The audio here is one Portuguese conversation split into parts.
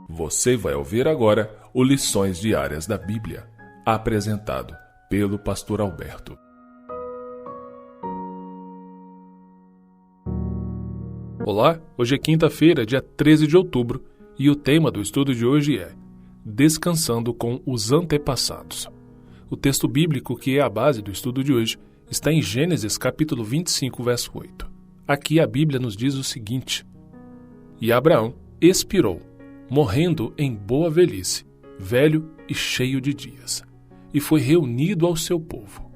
Você vai ouvir agora o Lições Diárias da Bíblia, apresentado pelo Pastor Alberto. Olá, hoje é quinta-feira, dia 13 de outubro, e o tema do estudo de hoje é Descansando com os Antepassados. O texto bíblico que é a base do estudo de hoje está em Gênesis capítulo 25, verso 8. Aqui a Bíblia nos diz o seguinte: E Abraão expirou, morrendo em boa velhice, velho e cheio de dias, e foi reunido ao seu povo.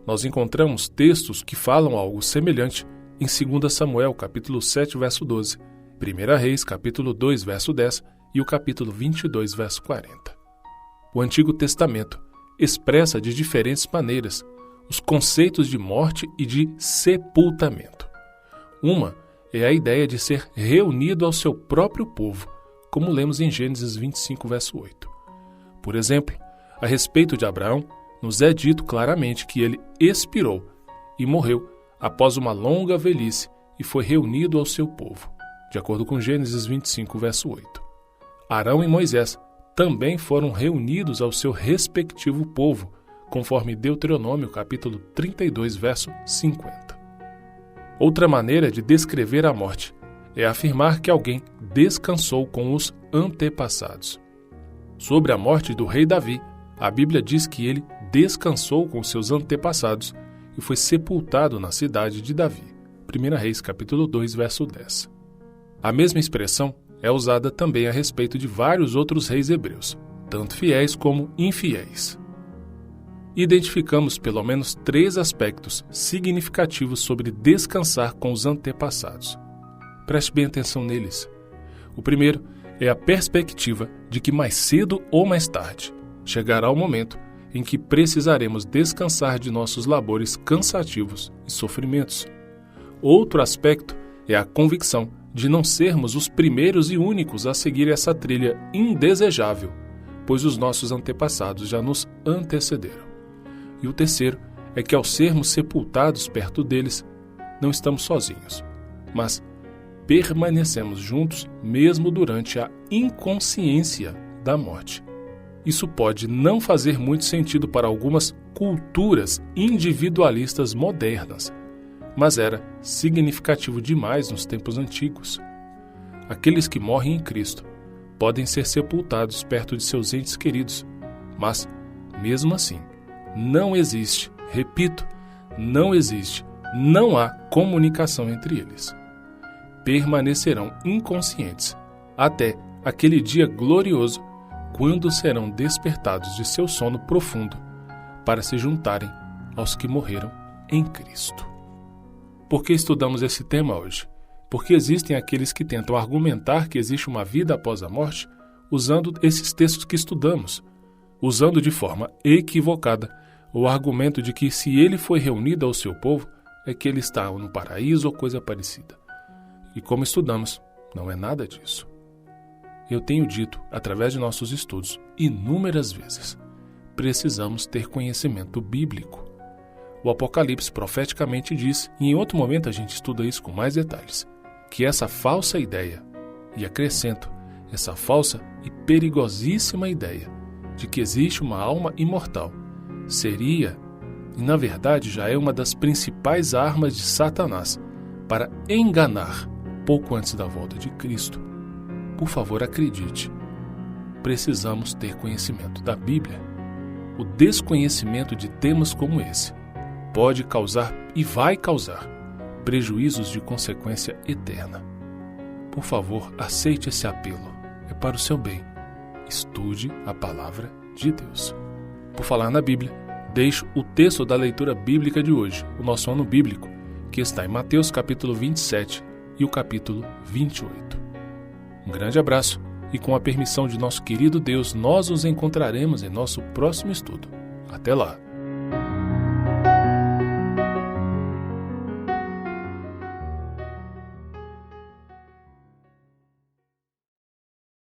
Nós encontramos textos que falam algo semelhante em 2 Samuel, capítulo 7, verso 12, 1 Reis, capítulo 2, verso 10 e o capítulo 22, verso 40. O Antigo Testamento expressa de diferentes maneiras os conceitos de morte e de sepultamento. Uma é a ideia de ser reunido ao seu próprio povo, como lemos em Gênesis 25, verso 8. Por exemplo, a respeito de Abraão, nos é dito claramente que ele expirou e morreu após uma longa velhice e foi reunido ao seu povo, de acordo com Gênesis 25, verso 8. Arão e Moisés também foram reunidos ao seu respectivo povo, conforme Deuteronômio, capítulo 32, verso 50. Outra maneira de descrever a morte é afirmar que alguém descansou com os antepassados. Sobre a morte do rei Davi, a Bíblia diz que ele descansou com seus antepassados e foi sepultado na cidade de Davi. 1 Reis, capítulo 2, verso 10. A mesma expressão é usada também a respeito de vários outros reis hebreus, tanto fiéis como infiéis. Identificamos pelo menos 3 aspectos significativos sobre descansar com os antepassados. Preste bem atenção neles. O primeiro é a perspectiva de que mais cedo ou mais tarde chegará o momento em que precisaremos descansar de nossos labores cansativos e sofrimentos. Outro aspecto é a convicção de não sermos os primeiros e únicos a seguir essa trilha indesejável, pois os nossos antepassados já nos antecederam. E o terceiro é que ao sermos sepultados perto deles, não estamos sozinhos, mas permanecemos juntos mesmo durante a inconsciência da morte. Isso pode não fazer muito sentido para algumas culturas individualistas modernas, mas era significativo demais nos tempos antigos. Aqueles que morrem em Cristo podem ser sepultados perto de seus entes queridos, mas, mesmo assim, não existe, repito, não há comunicação entre eles. Permanecerão inconscientes até aquele dia glorioso, quando serão despertados de seu sono profundo para se juntarem aos que morreram em Cristo. Por que estudamos esse tema hoje? Porque existem aqueles que tentam argumentar que existe uma vida após a morte usando esses textos que estudamos, usando de forma equivocada o argumento de que se ele foi reunido ao seu povo, é que ele está no paraíso ou coisa parecida. E como estudamos, não é nada disso. Eu tenho dito, através de nossos estudos, inúmeras vezes, precisamos ter conhecimento bíblico. O Apocalipse profeticamente diz, e em outro momento a gente estuda isso com mais detalhes, que essa falsa ideia, e acrescento, essa falsa e perigosíssima ideia de que existe uma alma imortal, seria, e na verdade já é uma das principais armas de Satanás para enganar pouco antes da volta de Cristo. Por favor, acredite, precisamos ter conhecimento da Bíblia. O desconhecimento de temas como esse pode causar e vai causar prejuízos de consequência eterna. Por favor, aceite esse apelo. É para o seu bem. Estude a palavra de Deus. Por falar na Bíblia, deixo o texto da leitura bíblica de hoje, o nosso ano bíblico, que está em Mateus capítulo 27 e o capítulo 28. Um grande abraço e com a permissão de nosso querido Deus, nós nos encontraremos em nosso próximo estudo. Até lá!